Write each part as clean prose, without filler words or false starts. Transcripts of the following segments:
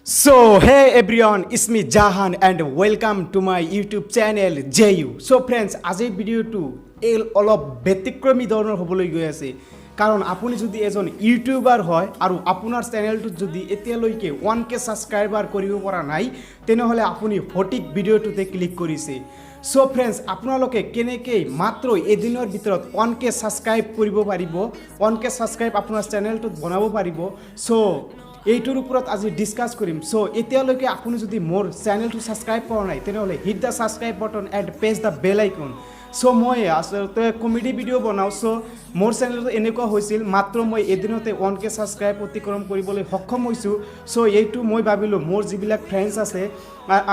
So hey everyone, it's me Jahan and welcome to my YouTube channel JU. So friends, আজি ভিডিওটো অলপ ব্যতিক্ৰমী ধৰণৰ হ'বলৈ গৈ আছে কাৰণ আপুনি যদি এজন ইউটিউবাৰ হয় আৰু আপোনাৰ চেনেলটো যদি এতিয়ালৈকে 1k সাবস্ক্ৰাইবাৰ কৰিব পৰা নাই তেনেহলে আপুনি সঠিক ভিডিওটোতে ক্লিক কৰিছে সো ফ্ৰেন্ডস আপোনালোকে কেনেকৈ মাত্ৰ এদিনৰ ভিতৰত 1k সাবস্ক্ৰাইব কৰিব পাৰিব 1k সাবস্ক্ৰাইব আপোনাৰ চেনেলটোত বনাব পাৰিব সো এইটোৰ ওপৰত আজি ডিসকাস কৰিম সো এতিয়ালৈকে আপুনি যদি মোৰ চেনেলটো সাবস্ক্ৰাইব কৰা নাই তেনেহলে hit the subscribe button and press the bell icon so মই আসলতে কমেডি ভিডিও বনাও সো মোৰ চেনেলটো এনেকুৱা হৈছিল মাত্ৰ মই এদিনতে 1k সাবস্ক্ৰাইব অতিক্ৰম কৰিবলৈ সক্ষম হৈছো সো এইটো মই ভাবিলো মোৰ যিবিলাক ফ্ৰেন্ডছ আছে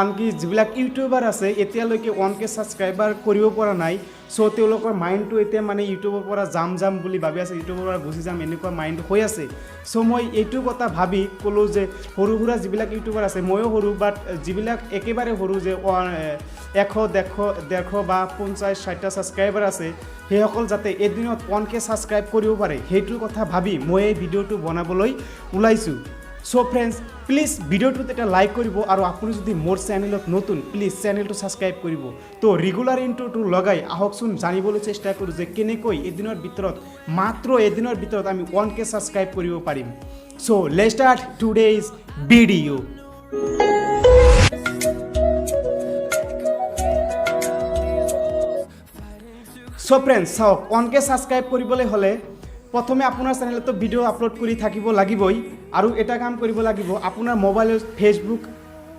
আনকি যিবিলাক ইউটিউবাৰ আছে এতিয়ালৈকে 1k সাবস্ক্ৰাইবাৰ কৰিব পৰা নাই সো তেওঁলোকৰ মাইণ্ডটো এতিয়া মানে ইউটিউবৰ পৰা জাম বুলি ভাবি আছে ইউটিউবৰ পৰা গুচি যাম এনেকুৱা মাইণ্ড হৈ আছে সো মই এইটো কথা ভাবি কলো যে সৰু সুৰা যিবিলাক ইউটিউবাৰ আছে ময়ো সৰু বাট যিবিলাক একেবাৰে সৰু যে 100 বা 50-60টা সাবস্ক্ৰাইবাৰ আছে সেইসকল যাতে এদিনত 1k সাবস্ক্ৰাইব কৰিব পাৰে সেইটো কথা ভাবি মই এই ভিডিওটো বনাবলৈ ওলাইছো সো ফ্ৰেন্ডস প্লিজ ভিডিওটোত এটা লাইক কৰিব আৰু আপুনি যদি মোৰ চেনেলত নতুন প্লিজ চেনেলটো সাবস্ক্ৰাইব কৰিব তো ৰেগুলাৰ ইন্ট্ৰোটো লগাই আহকচোন জানিবলৈ চেষ্টা কৰো যে কেনেকৈ এদিনৰ ভিতৰত মাত্ৰ এদিনৰ ভিতৰত আমি 1k সাবস্ক্ৰাইব কৰিব পাৰিম so let's start today's video so friends চাওক 1k সাবস্ক্ৰাইব কৰিবলৈ হলে প্ৰথমে আপোনাৰ চেনেলটো ভিডিও আপলোড কৰি থাকিব লাগিবই আৰু এটা কাম কৰিব লাগিব আপোনাৰ মোবাইলৰ ফেসবুক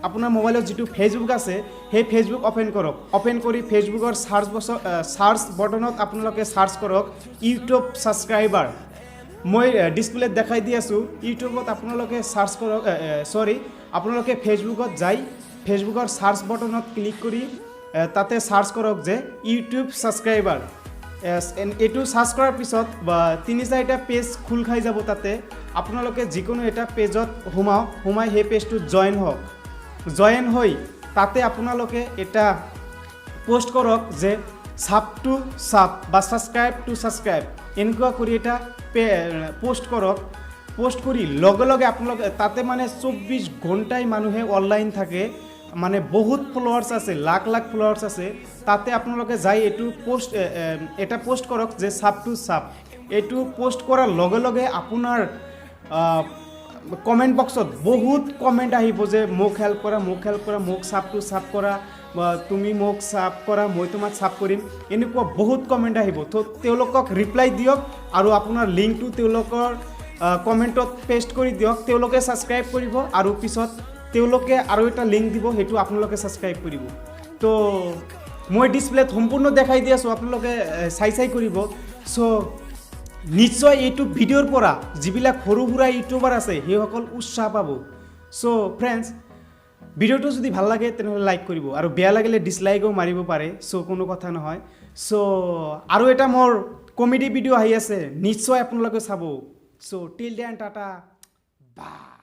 আপোনাৰ মোবাইলত যেটো ফেসবুক আছে সেই ফেসবুক ওপেন কৰক ওপেন কৰি ফেসবুকৰ সাৰ্চ বটনত আপোনালোকে সাৰ্চ কৰক ইউটিউব সাবস্ক্ৰাইবাৰ মই ডিসপ্লেত দেখাই দি আছো ইউটিউবত আপোনালোকে সাৰ্চ কৰক আপোনালোকে ফেসবুকত যাই ফেসবুকৰ সাৰ্চ বটনত ক্লিক কৰি তাতে সাৰ্চ কৰক যে ইউটিউব সাবস্ক্ৰাইবাৰ এটো সাৰ্চ কৰাৰ পিছত 3-4টা পেজ খুল খাই যাব তাতে আপোনালোকে যিকোনো এটা পেজত হুমাই হে পেজটো জয়েন হৈ তাতে আপোনালোকে এটা পোস্ট কৰক যে সাব টু সাব বা সাবস্ক্ৰাইব টু সাবস্ক্ৰাইব এনেকুৱা কৰি এটা পোস্ট কৰক পোস্ট কৰি লগে লগে আপোনালোকে তাতে মানে 24 ঘণ্টাই মানুহে অনলাইন থাকে মানে বহুত ফলোৱাৰ্স আছে লাখ ফলোৱাৰ্স আছে তাতে আপোনালোকে যাই এটো পোস্ট কৰক যে সাব টু সাব এটো পোস্ট কৰাৰ লগে লগে আপোনাৰ কমেন্ট বক্সত বহুত কমেন্ট আহিব যে মোক হেল্প কৰা মোক সাব টু সাব কৰা তুমি মোক সাব কৰা মই তোমাক সাব কৰিম এনেকুৱা বহুত কমেন্ট আহিব তো তেওঁলোকক ৰিপ্লাই দিয়ক আৰু আপোনাৰ লিংকটো তেওঁলোকৰ কমেন্টত পেষ্ট কৰি দিয়ক তেওঁলোকে সাবস্ক্ৰাইব কৰিব আৰু পিছত তেওঁলোকে আৰু এটা লিংক দিব হেতু আপোনালোকে সাবস্ক্ৰাইব কৰিব তো মই ডিসপ্লেত সম্পূৰ্ণ দেখাই দি আছো আপোনালোকে চাই কৰিব সো নিশ্চয় এইটো ভিডিওৰ পৰা যিবিলাক সৰু সুৰা ইউটিউবাৰ আছে সেইসকল উৎসাহ পাব সো ফ্ৰেন্ডস ভিডিওটো যদি ভাল লাগে তেনেহলে লাইক কৰিব আৰু বেয়া লাগিলে ডিসলাইকও মাৰিব পাৰে সো কোনো কথা নহয় সো আৰু এটা মোৰ কমেডি ভিডিও আহি আছে নিশ্চয় আপোনালোকে চাব so till then tata bye